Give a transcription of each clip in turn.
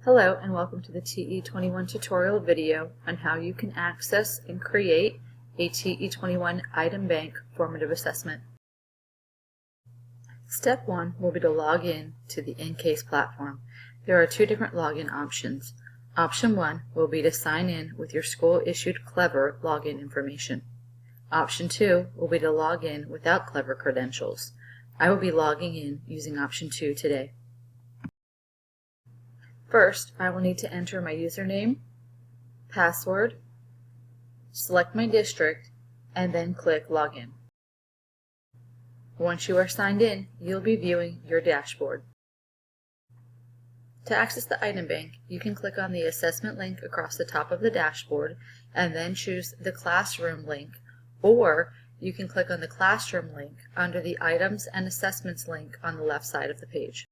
Hello and welcome to the TE21 tutorial video on how you can access and create a TE21 Item Bank formative assessment. Step 1 will be to log in to the enCASE platform. There are two different login options. Option 1 will be to sign in with your school-issued Clever login information. Option 2 will be to log in without Clever credentials. I will be logging in using Option 2 today. First, I will need to enter my username, password, select my district, and then click Login. Once you are signed in, you'll be viewing your dashboard. To access the item bank, you can click on the assessment link across the top of the dashboard and then choose the classroom link, or you can click on the classroom link under the items and assessments link on the left side of the page.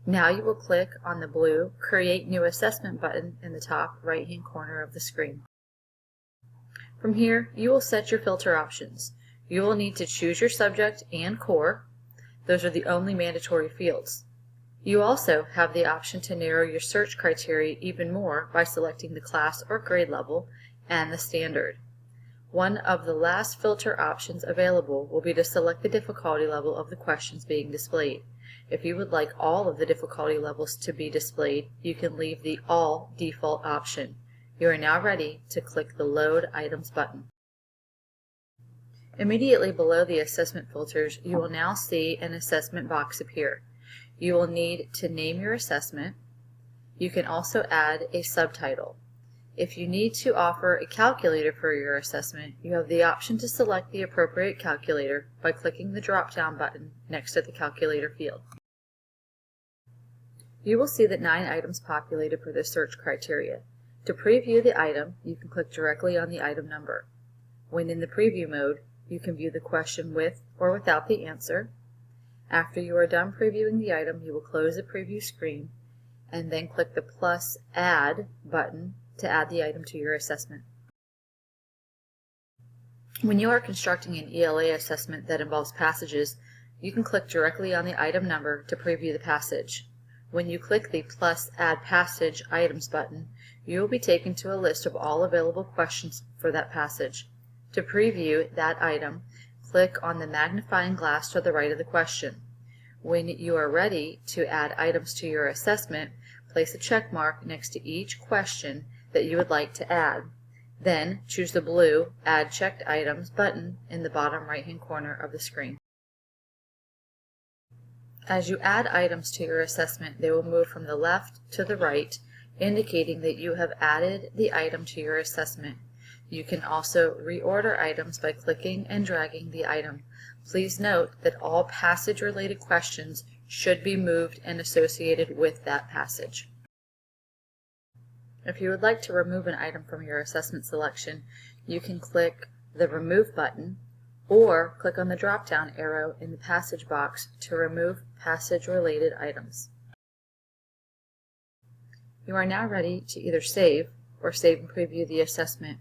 Now you will click on the blue Create New Assessment button in the top right-hand corner of the screen. From here, you will set your filter options. You will need to choose your subject and core. Those are the only mandatory fields. You also have the option to narrow your search criteria even more by selecting the class or grade level and the standard. One of the last filter options available will be to select the difficulty level of the questions being displayed. If you would like all of the difficulty levels to be displayed, you can leave the All default option. You are now ready to click the Load Items button. Immediately below the assessment filters, you will now see an assessment box appear. You will need to name your assessment. You can also add a subtitle. If you need to offer a calculator for your assessment, you have the option to select the appropriate calculator by clicking the drop-down button next to the calculator field. You will see that 9 items populated for the search criteria. To preview the item, you can click directly on the item number. When in the preview mode, you can view the question with or without the answer. After you are done previewing the item, you will close the preview screen and then click the plus Add button to add the item to your assessment. When you are constructing an ELA assessment that involves passages, you can click directly on the item number to preview the passage. When you click the plus Add Passage Items button, you will be taken to a list of all available questions for that passage. To preview that item, click on the magnifying glass to the right of the question. When you are ready to add items to your assessment, place a check mark next to each question that you would like to add. Then choose the blue Add Checked Items button in the bottom right-hand corner of the screen. As you add items to your assessment, they will move from the left to the right, indicating that you have added the item to your assessment. You can also reorder items by clicking and dragging the item. Please note that all passage-related questions should be moved and associated with that passage. If you would like to remove an item from your assessment selection, you can click the Remove button or click on the drop-down arrow in the passage box to remove passage-related items. You are now ready to either save or save and preview the assessment.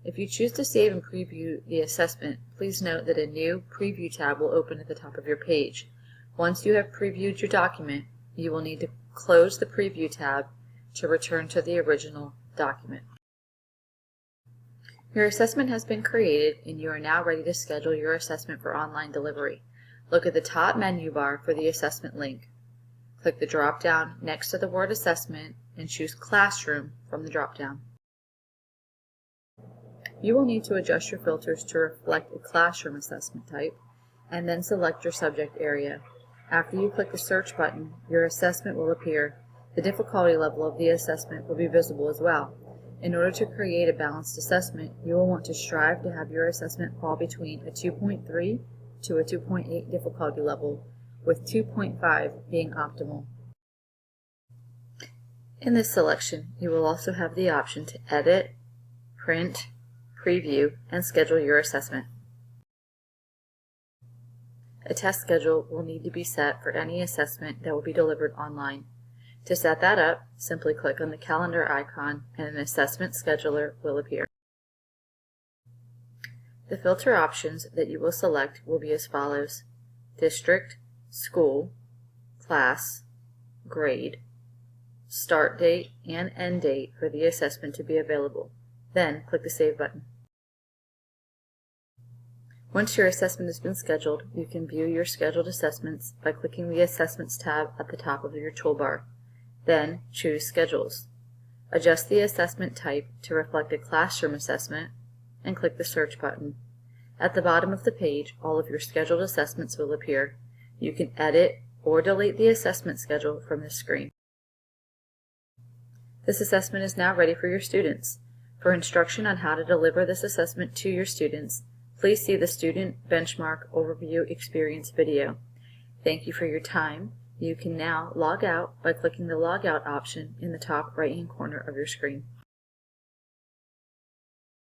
If you choose to save and preview the assessment, please note that a new Preview tab will open at the top of your page. Once you have previewed your document, you will need to close the Preview tab to return to the original document. Your assessment has been created and you are now ready to schedule your assessment for online delivery. Look at the top menu bar for the assessment link. Click the drop-down next to the word Assessment and choose Classroom from the drop-down. You will need to adjust your filters to reflect a classroom assessment type and then select your subject area. After you click the Search button, your assessment will appear. The difficulty level of the assessment will be visible as well. In order to create a balanced assessment, you will want to strive to have your assessment fall between a 2.3 to a 2.8 difficulty level, with 2.5 being optimal. In this selection, you will also have the option to edit, print, preview, and schedule your assessment. A test schedule will need to be set for any assessment that will be delivered online. To set that up, simply click on the calendar icon and an assessment scheduler will appear. The filter options that you will select will be as follows: District, School, Class, Grade, start date, and end date for the assessment to be available. Then click the Save button. Once your assessment has been scheduled, you can view your scheduled assessments by clicking the Assessments tab at the top of your toolbar. Then choose Schedules. Adjust the assessment type to reflect a classroom assessment and click the Search button. At the bottom of the page, all of your scheduled assessments will appear. You can edit or delete the assessment schedule from this screen. This assessment is now ready for your students. For instruction on how to deliver this assessment to your students, please see the Student Benchmark Overview Experience video. Thank you for your time. You can now log out by clicking the Log Out option in the top right-hand corner of your screen.